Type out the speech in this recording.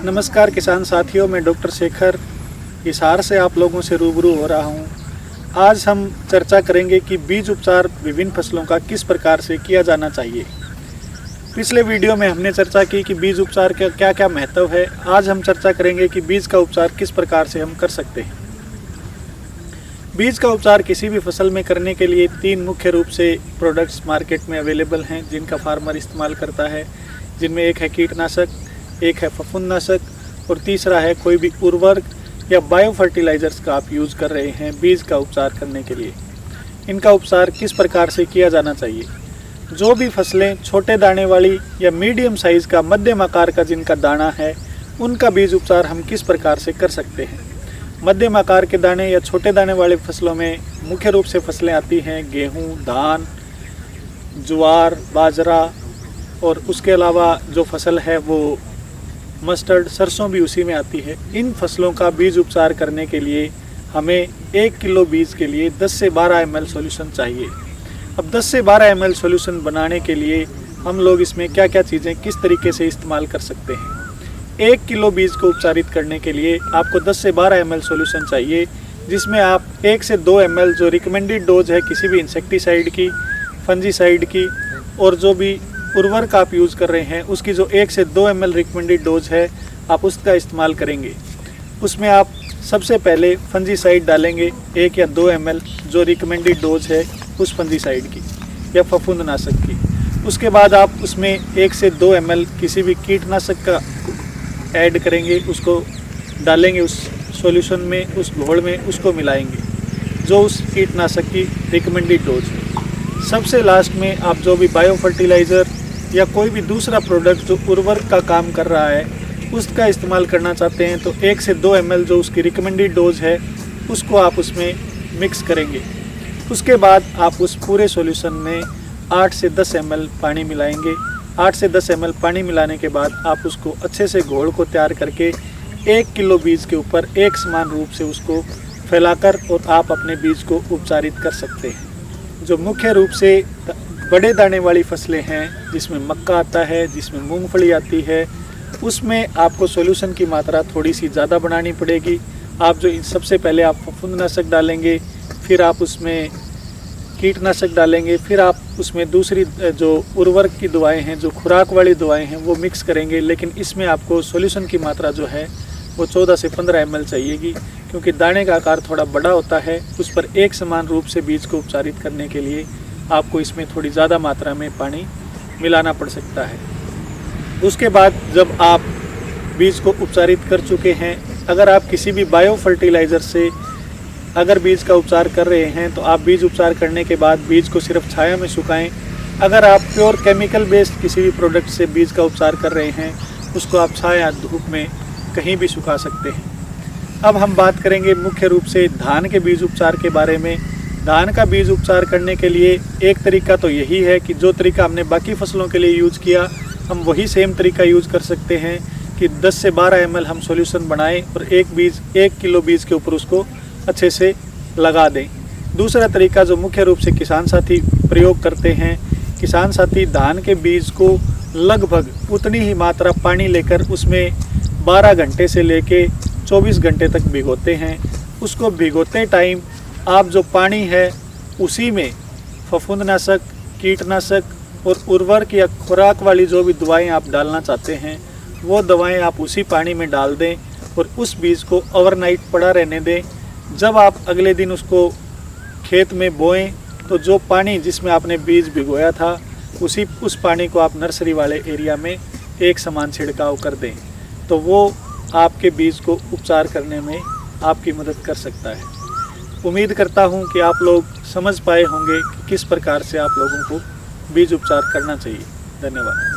नमस्कार किसान साथियों, मैं डॉक्टर शेखर हिसार से आप लोगों से रूबरू हो रहा हूं। आज हम चर्चा करेंगे कि बीज उपचार विभिन्न फसलों का किस प्रकार से किया जाना चाहिए। पिछले वीडियो में हमने चर्चा की कि बीज उपचार का क्या क्या महत्व है। आज हम चर्चा करेंगे कि बीज का उपचार किस प्रकार से हम कर सकते हैं। बीज का उपचार किसी भी फसल में करने के लिए 3 मुख्य रूप से प्रोडक्ट्स मार्केट में अवेलेबल हैं जिनका फार्मर इस्तेमाल करता है, जिनमें एक है कीटनाशक, एक है फफूंदनाशक और तीसरा है कोई भी उर्वरक या बायो फर्टिलाइजर्स का आप यूज़ कर रहे हैं बीज का उपचार करने के लिए। इनका उपचार किस प्रकार से किया जाना चाहिए। जो भी फसलें छोटे दाने वाली या मीडियम साइज़ का मध्यम आकार का जिनका दाना है, उनका बीज उपचार हम किस प्रकार से कर सकते हैं। मध्यम आकार के दाने या छोटे दाने वाले फसलों में मुख्य रूप से फसलें आती हैं गेहूँ, धान, ज्वार, बाजरा और उसके अलावा जो फसल है वो मस्टर्ड, सरसों भी उसी में आती है। इन फसलों का बीज उपचार करने के लिए हमें 1 किलो बीज के लिए 10 से 12 ml सॉल्यूशन चाहिए। अब 10 से 12 ml सॉल्यूशन बनाने के लिए हम लोग इसमें क्या क्या चीज़ें किस तरीके से इस्तेमाल कर सकते हैं। 1 किलो बीज को उपचारित करने के लिए आपको 10 से 12 ml सॉल्यूशन चाहिए, जिसमें आप 1 से 2 ml जो रिकमेंडेड डोज है किसी भी इंसेक्टिसाइड की, फंजीसाइड की और जो भी उर्वरक आप यूज़ कर रहे हैं उसकी जो 1 से 2 ml रिकमेंडेड डोज है आप उसका इस्तेमाल करेंगे। उसमें आप सबसे पहले फंजीसाइड डालेंगे 1 या 2 ml जो रिकमेंडेड डोज है उस फंजीसाइड की या फफूंदनाशक की। उसके बाद आप उसमें 1 से 2 ml किसी भी कीटनाशक का ऐड करेंगे, उसको डालेंगे उस सॉल्यूशन में, उस घोल में, उसको मिलाएंगे जो उस कीटनाशक की रिकमेंडेड डोज है। सबसे लास्ट में आप जो भी बायो फर्टिलाइज़र या कोई भी दूसरा प्रोडक्ट जो उर्वरक का काम कर रहा है उसका इस्तेमाल करना चाहते हैं तो 1 से 2 ml जो उसकी रिकमेंडेड डोज है उसको आप उसमें मिक्स करेंगे। उसके बाद आप उस पूरे सॉल्यूशन में 8 से 10 ml पानी मिलाएंगे। 8 से 10 ml पानी मिलाने के बाद आप उसको अच्छे से घोल को तैयार करके 1 किलो बीज के ऊपर एक समान रूप से उसको फैलाकर और आप अपने बीज को उपचारित कर सकते हैं। जो मुख्य रूप से बड़े दाने वाली फसलें हैं जिसमें मक्का आता है, जिसमें मूंगफली आती है, उसमें आपको सॉल्यूशन की मात्रा थोड़ी सी ज़्यादा बनानी पड़ेगी। आप जो सबसे पहले आप फफूंदनाशक डालेंगे, फिर आप उसमें कीटनाशक डालेंगे, फिर आप उसमें दूसरी जो उर्वरक की दवाएं हैं, जो खुराक वाली दवाएं हैं वो मिक्स करेंगे। लेकिन इसमें आपको सॉल्यूशन की मात्रा जो है वो 14 से 15 ml चाहिएगी, क्योंकि दाने का आकार थोड़ा बड़ा होता है। उस पर एक समान रूप से बीज को उपचारित करने के लिए आपको इसमें थोड़ी ज़्यादा मात्रा में पानी मिलाना पड़ सकता है। उसके बाद जब आप बीज को उपचारित कर चुके हैं, अगर आप किसी भी बायो फर्टिलाइज़र से अगर बीज का उपचार कर रहे हैं तो आप बीज उपचार करने के बाद बीज को सिर्फ छाया में सुखाएं। अगर आप प्योर केमिकल बेस्ड किसी भी प्रोडक्ट से बीज का उपचार कर रहे हैं उसको आप छाया धूप में कहीं भी सुखा सकते हैं। अब हम बात करेंगे मुख्य रूप से धान के बीज उपचार के बारे में। धान का बीज उपचार करने के लिए एक तरीका तो यही है कि जो तरीका हमने बाकी फसलों के लिए यूज़ किया हम वही सेम तरीका यूज़ कर सकते हैं कि 10 से 12 ml हम सॉल्यूशन बनाएं और 1 किलो बीज के ऊपर उसको अच्छे से लगा दें। दूसरा तरीका जो मुख्य रूप से किसान साथी प्रयोग करते हैं, किसान साथी धान के बीज को लगभग उतनी ही मात्रा पानी लेकर उसमें 12 घंटे से लेके 24 घंटे तक भिगोते हैं। उसको भिगोते टाइम आप जो पानी है उसी में फफूंदनाशक, कीटनाशक और उर्वरक या खुराक वाली जो भी दवाएं आप डालना चाहते हैं वो दवाएं आप उसी पानी में डाल दें और उस बीज को ओवरनाइट पड़ा रहने दें। जब आप अगले दिन उसको खेत में बोएं तो जो पानी जिसमें आपने बीज भिगोया था उस पानी को आप नर्सरी वाले एरिया में एक समान छिड़काव कर दें, तो वो आपके बीज को उपचार करने में आपकी मदद कर सकता है। उम्मीद करता हूँ कि आप लोग समझ पाए होंगे कि किस प्रकार से आप लोगों को बीज उपचार करना चाहिए। धन्यवाद।